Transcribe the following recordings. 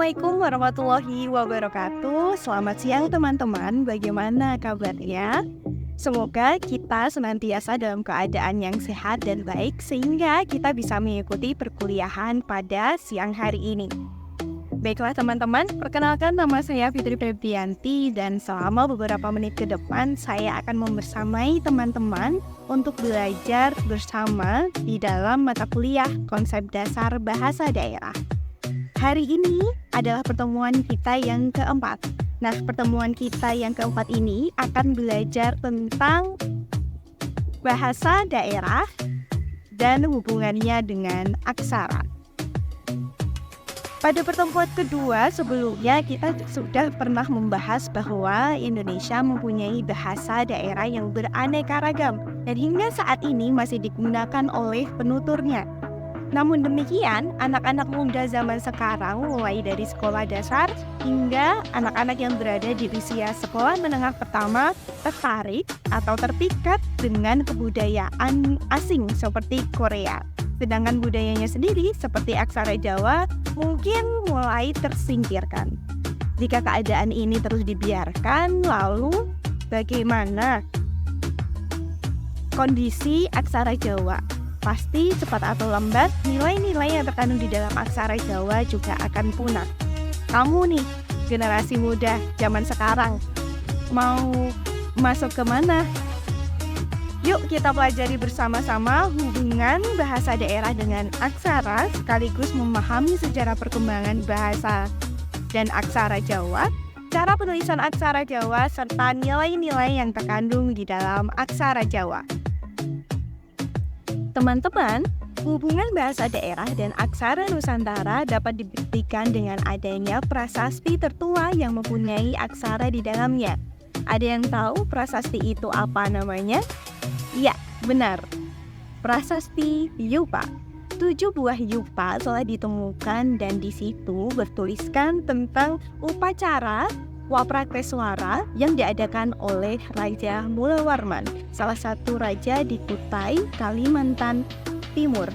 Assalamualaikum warahmatullahi wabarakatuh. Selamat siang teman-teman, bagaimana kabarnya? Semoga kita senantiasa dalam keadaan yang sehat dan baik sehingga kita bisa mengikuti perkuliahan pada siang hari ini. Baiklah teman-teman, perkenalkan nama saya Fitri Febrianti dan selama beberapa menit ke depan saya akan membersamai teman-teman untuk belajar bersama di dalam mata kuliah konsep dasar bahasa daerah. Hari ini adalah pertemuan kita yang keempat. Nah, pertemuan kita yang keempat ini akan belajar tentang bahasa daerah dan hubungannya dengan aksara. Pada pertemuan kedua sebelumnya kita sudah pernah membahas bahwa Indonesia mempunyai bahasa daerah yang beraneka ragam dan hingga saat ini masih digunakan oleh penuturnya. Namun demikian, anak-anak muda zaman sekarang mulai dari sekolah dasar hingga anak-anak yang berada di usia sekolah menengah pertama tertarik atau terpikat dengan kebudayaan asing seperti Korea. Sedangkan budayanya sendiri seperti aksara Jawa mungkin mulai tersingkirkan. Jika keadaan ini terus dibiarkan, lalu bagaimana kondisi aksara Jawa? Pasti cepat atau lambat, nilai-nilai yang terkandung di dalam aksara Jawa juga akan punah. Kamu nih, generasi muda zaman sekarang, mau masuk ke mana? Yuk kita pelajari bersama-sama hubungan bahasa daerah dengan aksara, sekaligus memahami sejarah perkembangan bahasa dan aksara Jawa, cara penulisan aksara Jawa, serta nilai-nilai yang terkandung di dalam aksara Jawa. Teman-teman, hubungan bahasa daerah dan aksara Nusantara dapat dibuktikan dengan adanya prasasti tertua yang mempunyai aksara di dalamnya. Ada yang tahu prasasti itu apa namanya? Ya, benar. Prasasti Yupa. 7 buah yupa telah ditemukan dan di situ bertuliskan tentang upacara Waprateswara yang diadakan oleh Raja Mulawarman, salah satu raja di Kutai, Kalimantan Timur.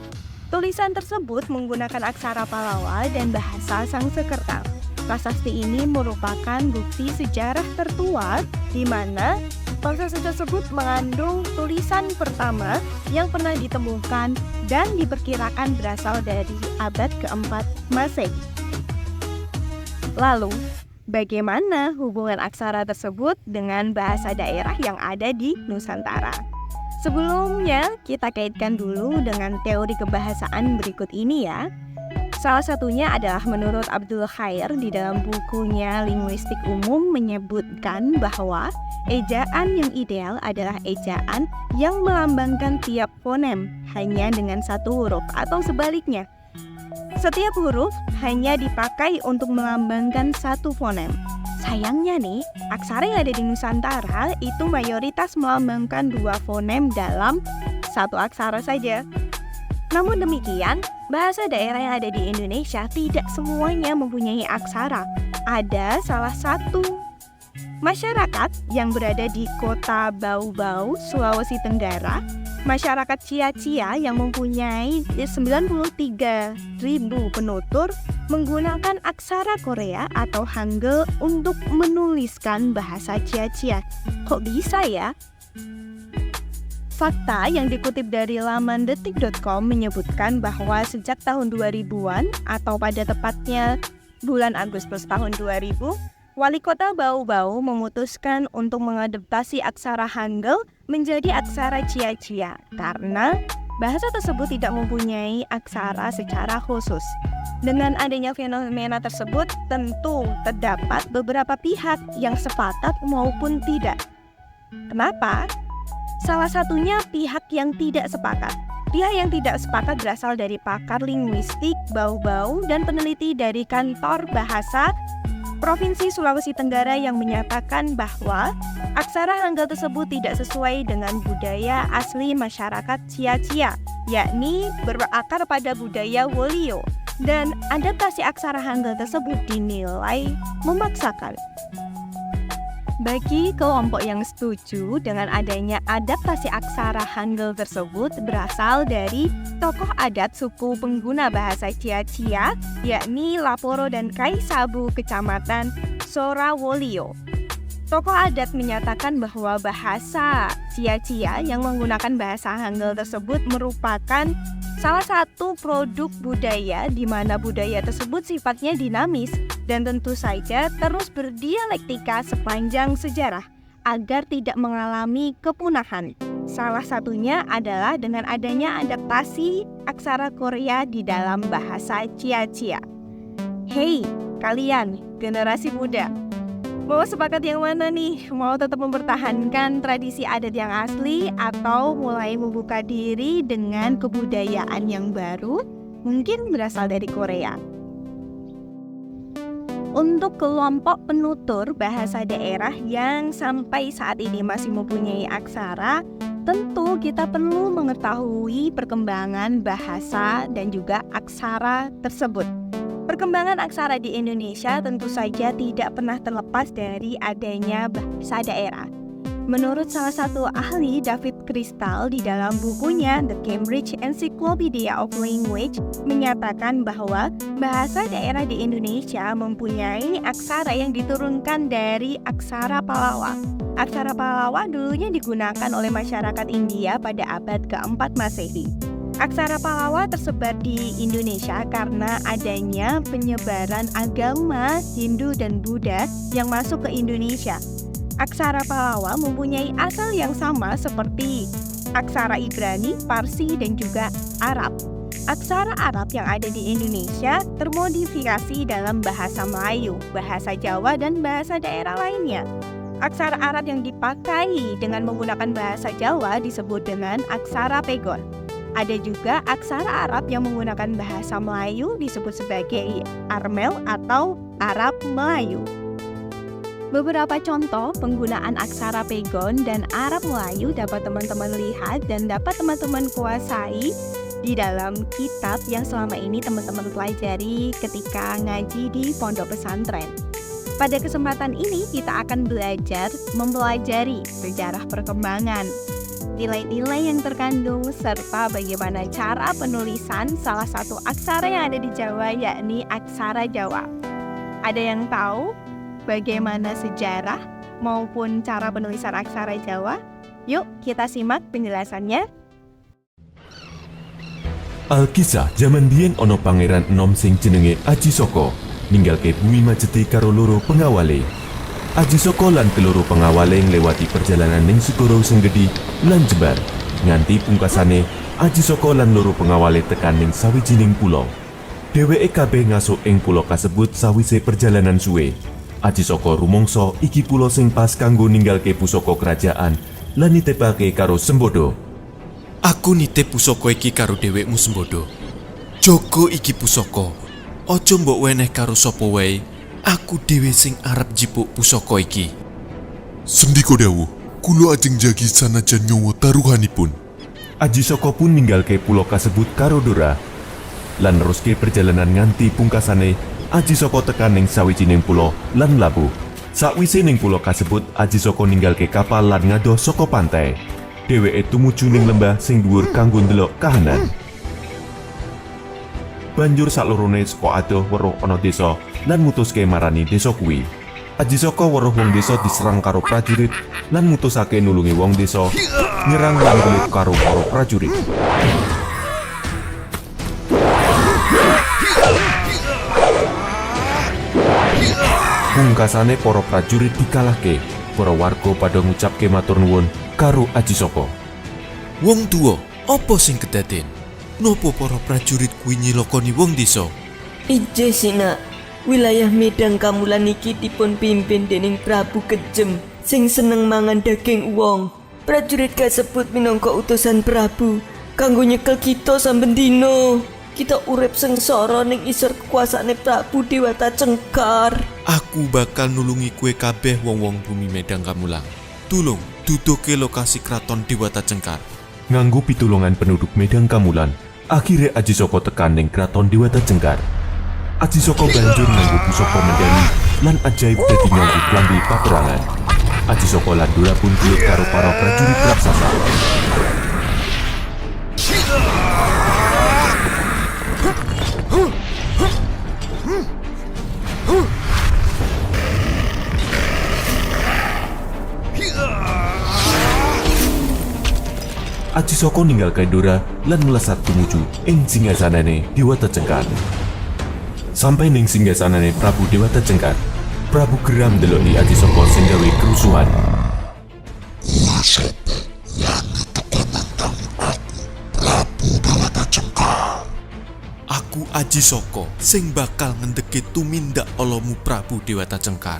Tulisan tersebut menggunakan aksara Palawa dan bahasa Sangsekerta. Prasasti ini merupakan bukti sejarah tertua di mana prasasti tersebut mengandung tulisan pertama yang pernah ditemukan dan diperkirakan berasal dari abad keempat Masehi. Lalu, bagaimana hubungan aksara tersebut dengan bahasa daerah yang ada di Nusantara? Sebelumnya, kita kaitkan dulu dengan teori kebahasaan berikut ini ya. Salah satunya adalah menurut Abdul Khair di dalam bukunya Linguistik Umum menyebutkan bahwa ejaan yang ideal adalah ejaan yang melambangkan tiap fonem hanya dengan satu huruf atau sebaliknya. Setiap huruf hanya dipakai untuk melambangkan satu fonem. Sayangnya nih, aksara yang ada di Nusantara itu mayoritas melambangkan 2 fonem dalam satu aksara saja. Namun demikian, bahasa daerah yang ada di Indonesia tidak semuanya mempunyai aksara. Ada salah satu masyarakat yang berada di kota Bau-Bau, Sulawesi Tenggara, masyarakat Cia-Cia yang mempunyai 93.000 penutur menggunakan aksara Korea atau Hangul untuk menuliskan bahasa Cia-Cia. Kok bisa ya? Fakta yang dikutip dari laman detik.com menyebutkan bahwa sejak tahun 2000-an atau pada tepatnya bulan Agustus tahun 2000, Wali Kota Bau-Bau memutuskan untuk mengadaptasi aksara Hangul menjadi aksara Cia-Cia karena bahasa tersebut tidak mempunyai aksara secara khusus. Dengan adanya fenomena tersebut, tentu terdapat beberapa pihak yang sepakat maupun tidak. Kenapa? Salah satunya pihak yang tidak sepakat. Pihak yang tidak sepakat berasal dari pakar linguistik Bau-Bau dan peneliti dari Kantor Bahasa Provinsi Sulawesi Tenggara yang menyatakan bahwa aksara Hangul tersebut tidak sesuai dengan budaya asli masyarakat Cia-Cia, yakni berakar pada budaya Wolio, dan adaptasi aksara Hangul tersebut dinilai memaksakan. Bagi kelompok yang setuju dengan adanya adaptasi aksara Hangul tersebut berasal dari tokoh adat suku pengguna bahasa Cia-Cia, yakni Laporo dan Kaisabu Kecamatan Sorawolio. Tokoh adat menyatakan bahwa bahasa Cia-Cia yang menggunakan bahasa Hangul tersebut merupakan salah satu produk budaya di mana budaya tersebut sifatnya dinamis dan tentu saja terus berdialektika sepanjang sejarah agar tidak mengalami kepunahan. Salah satunya adalah dengan adanya adaptasi aksara Korea di dalam bahasa Cia-Cia. Hei, kalian generasi muda, mau sepakat yang mana nih? Mau tetap mempertahankan tradisi adat yang asli atau mulai membuka diri dengan kebudayaan yang baru, mungkin berasal dari Korea? Untuk kelompok penutur bahasa daerah yang sampai saat ini masih mempunyai aksara, tentu kita perlu mengetahui perkembangan bahasa dan juga aksara tersebut. Perkembangan aksara di Indonesia tentu saja tidak pernah terlepas dari adanya bahasa daerah. Menurut salah satu ahli, David Crystal, di dalam bukunya The Cambridge Encyclopedia of Language menyatakan bahwa bahasa daerah di Indonesia mempunyai aksara yang diturunkan dari aksara Pallava. Aksara Pallava dulunya digunakan oleh masyarakat India pada abad keempat Masehi. Aksara Pallava tersebar di Indonesia karena adanya penyebaran agama Hindu dan Buddha yang masuk ke Indonesia. Aksara Pallava mempunyai asal yang sama seperti aksara Ibrani, Parsi, dan juga Arab. Aksara Arab yang ada di Indonesia termodifikasi dalam bahasa Melayu, bahasa Jawa, dan bahasa daerah lainnya. Aksara Arab yang dipakai dengan menggunakan bahasa Jawa disebut dengan aksara Pegon. Ada juga aksara Arab yang menggunakan bahasa Melayu disebut sebagai Armel atau Arab Melayu. Beberapa contoh penggunaan aksara Pegon dan Arab Melayu dapat teman-teman lihat dan dapat teman-teman kuasai di dalam kitab yang selama ini teman-teman pelajari ketika ngaji di pondok pesantren. Pada kesempatan ini kita akan belajar mempelajari sejarah perkembangan, nilai-nilai yang terkandung, serta bagaimana cara penulisan salah satu aksara yang ada di Jawa, yakni aksara Jawa. Ada yang tahu bagaimana sejarah maupun cara penulisan aksara Jawa? Yuk kita simak penjelasannya. Alkisah jaman biyen ana pangeran enom sing jenenge Aji Saka, ninggalke bumi Majeti karo loro pengawale. Aji Saka lan keloro pengawale nglewati perjalanan ning segara sing gedhi lan jembar. Nganti pungkasane Aji Saka lan loro pengawale tekan ning sawijining pulo. Dheweke kabeh ngasuk ing pulo kasebut sawise perjalanan suwe. Aji Saka rumangsa iki pulo sing pas kanggo ninggalke pusaka kerajaan lan nitipake karo Sembodo. Aku nitip pusaka iki karo dhewekmu Sembodo. Jaga iki pusaka. Aja mbok weneh karo sapa wae. Aku dhewe sing arep jipuk pusaka iki. Sendika dawuh, kula ajeng jagi sanajan nyawa taruhanipun. Aji Saka pun ninggalke pulo kasebut karo Dora lan neruske perjalanan nganti pungkasane Aji Saka tekan ning sawijining pulo lan labuh. Sakwise ning pulo kasebut, Aji Saka ninggalke kapal lan ngadoh saka pantai. Dheweke tumuju ning lembah sing dhuwur kanggo ndelok kahanan. Banjur saklorone saka adoh weruh ana desa lan mutuske marani desa kuwi. Aji Saka weruh wong desa diserang karo prajurit lan mutusake nulungi wong desa nyerang lan gelut karo para prajurit. Pungkasane para prajurit dikalahke. Para warga padha ngucapke matur nuwun karo Aji Saka. Wong tuwa, apa sing kedaden? Nopo para prajurit kuwi nyilokoni wong desa? Ije Sina, wilayah Medang Kamulan iki dipun pimpin dening Prabu Kejem sing seneng mangan daging wong. Prajurit kasebut minangka utusan Prabu kanggo nyekel kita saben dina. Kita urip sengsara ning isor kekuasaane Prabu Dewata Cengkar. Aku bakal nulungi kue kabeh wong-wong bumi Medang Kamulang. Tulung duduke lokasi kraton Dewata Cengkar. Nganggo pitulungan penduduk Medang Kamulan, akhirnya Aji Saka tekan ning kraton Dewata Cengkar. Aji Saka banjur nganggo pusaka mendani lan ajaib dadi nganggo klambi paperangan. Aji Soko lan Dora pun gelut karo para prajurit raksasa. Aji Soko ninggalkan Dora lan melesat tumuju ing singgasanane Dewata Cengkar. Sampai ning singgasanane Prabu Dewata Cengkar, Prabu geram ndeloki Aji Soko sing gawe kerusuhan. Aku Aji Soko sing bakal ngendheki tumindak alamu Prabu Dewata Cengkar.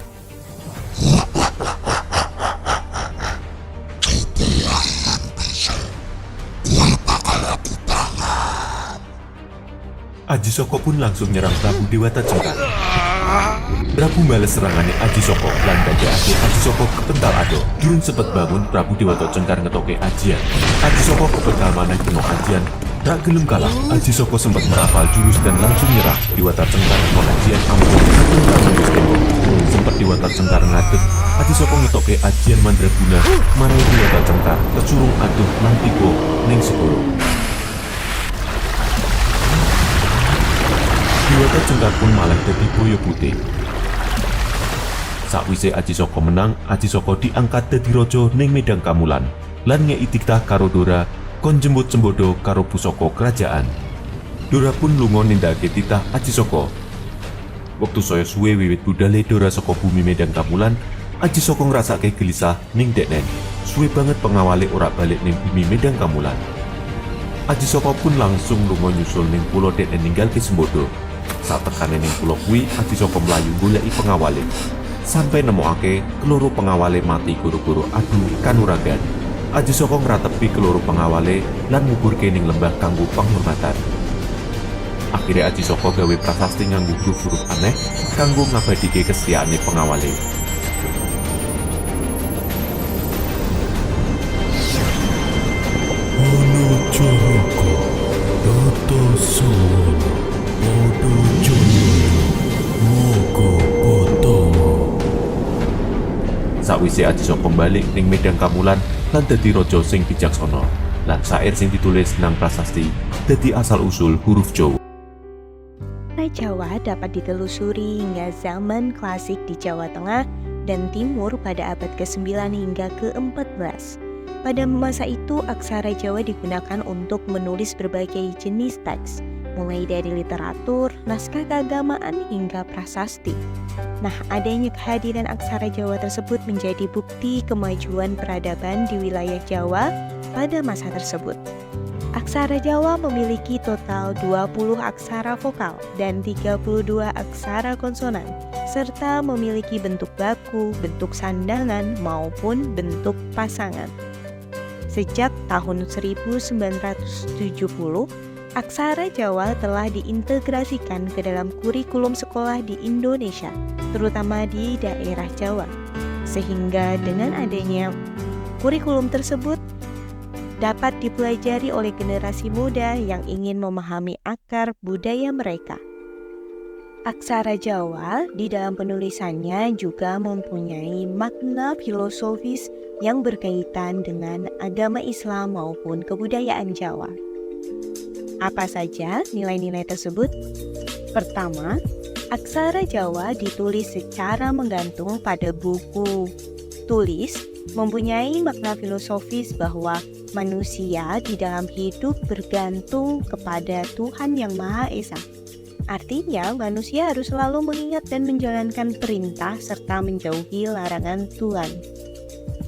Aji Soko pun langsung nyerang Prabu Dewata Cengkar. Prabu bales serangannya Aji Soko lan dadekake Aji Soko kepental ado. Durung sepet bangun Prabu Dewata Cengkar ngetoke ajian. Aji Soko kepental maneh kena ajian. Tak gelem kalah, Aji Soko sempat merapal jurus dan langsung nyerah. Dewata Cengkar kena ajian ampun kepental nembus tembok. Sempat Dewata Cengkar ngadeg, Aji Soko ngetoke ajian mandraguna. Marai Dewata Cengkar kecurung aduh lan tiba ning segoro. Dewata Cengkar pun malah dadi boyo putih. Sakwise Aji Soko menang, Aji Soko diangkat dadi raja ning Medang Kamulan lan ngei titah karo Dora kon jembut Sembodo karo pusaka kerajaan. Dora pun lunga nindakake titah Aji Soko. Wektu saya suwe wiwit budale Dora saka bumi Medang Kamulan, Aji Soko ngrasake gelisah ning deknen. Suwe banget pengawale ora balik ning bumi Medang Kamulan. Aji Soko pun langsung lunga nyusul ning pulau deknen ninggalke Sembodo. Saat tekane ning pulau kuwi, Aji Soko mlayu goleki pengawale. Sampai nemokake keloro pengawale mati guru-guru adu kanuragan. Aji Soko ngratepi keloro pengawale lan nguburke ning lembah kanggo penghormatan. Akhirnya Aji Soko gawe prasasti nganggo huruf aneh kanggo ngabadike kesetiaane pengawale. Ono Joko, Doto Sono, Odo Joyo, Moko Potomo. Sakwise Aji Soko balik ning Medang Kamulan lan dadi raja sing bijaksana. Lan syair sing ditulis nang prasasti dadi asal-usul huruf Jawa. Aksara Jawa dapat ditelusuri hingga zaman klasik di Jawa Tengah dan Timur pada abad ke-9 hingga ke-14. Pada masa itu, aksara Jawa digunakan untuk menulis berbagai jenis teks, mulai dari literatur, naskah keagamaan, hingga prasasti. Nah, adanya kehadiran aksara Jawa tersebut menjadi bukti kemajuan peradaban di wilayah Jawa pada masa tersebut. Aksara Jawa memiliki total 20 aksara vokal dan 32 aksara konsonan, serta memiliki bentuk baku, bentuk sandangan, maupun bentuk pasangan. Sejak tahun 1970, aksara Jawa telah diintegrasikan ke dalam kurikulum sekolah di Indonesia, terutama di daerah Jawa. Sehingga dengan adanya kurikulum tersebut dapat dipelajari oleh generasi muda yang ingin memahami akar budaya mereka. Aksara Jawa di dalam penulisannya juga mempunyai makna filosofis yang berkaitan dengan agama Islam maupun kebudayaan Jawa. Apa saja nilai-nilai tersebut? Pertama, aksara Jawa ditulis secara menggantung pada buku tulis, mempunyai makna filosofis bahwa manusia di dalam hidup bergantung kepada Tuhan Yang Maha Esa. Artinya, manusia harus selalu mengingat dan menjalankan perintah serta menjauhi larangan Tuhan.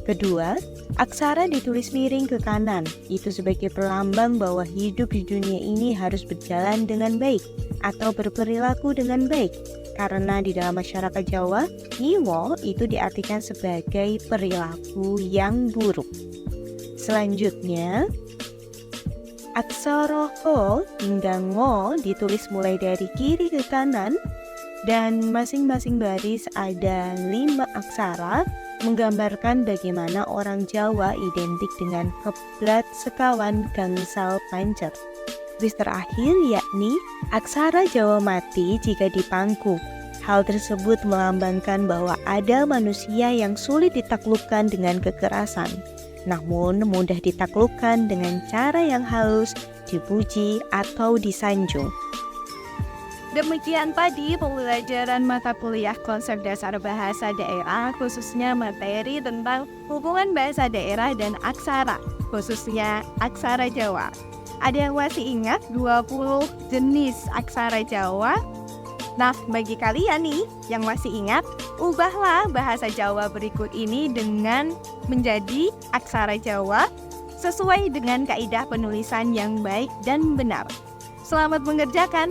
Kedua, aksara ditulis miring ke kanan, itu sebagai perlambang bahwa hidup di dunia ini harus berjalan dengan baik atau berperilaku dengan baik. Karena di dalam masyarakat Jawa, nyiwo itu diartikan sebagai perilaku yang buruk. Selanjutnya, aksara ho hingga ngo ditulis mulai dari kiri ke kanan dan masing-masing baris ada 5 aksara menggambarkan bagaimana orang Jawa identik dengan keblat sekawan gangsal pancer. Baris terakhir yakni aksara Jawa mati jika dipangku, Hal tersebut melambangkan bahwa ada manusia yang sulit ditaklukkan dengan kekerasan, namun mudah ditaklukkan dengan cara yang halus, dipuji, atau disanjung. Demikian tadi pembelajaran mata kuliah konsep dasar bahasa daerah, khususnya materi tentang hubungan bahasa daerah dan aksara, khususnya aksara Jawa. Ada yang masih ingat 20 jenis aksara Jawa? Nah, bagi kalian nih yang masih ingat, ubahlah bahasa Jawa berikut ini dengan menjadi aksara Jawa sesuai dengan kaidah penulisan yang baik dan benar. Selamat mengerjakan.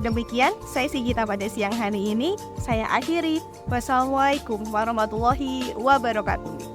Demikian sesi kita pada siang hari ini. Saya akhiri. Wassalamualaikum warahmatullahi wabarakatuh.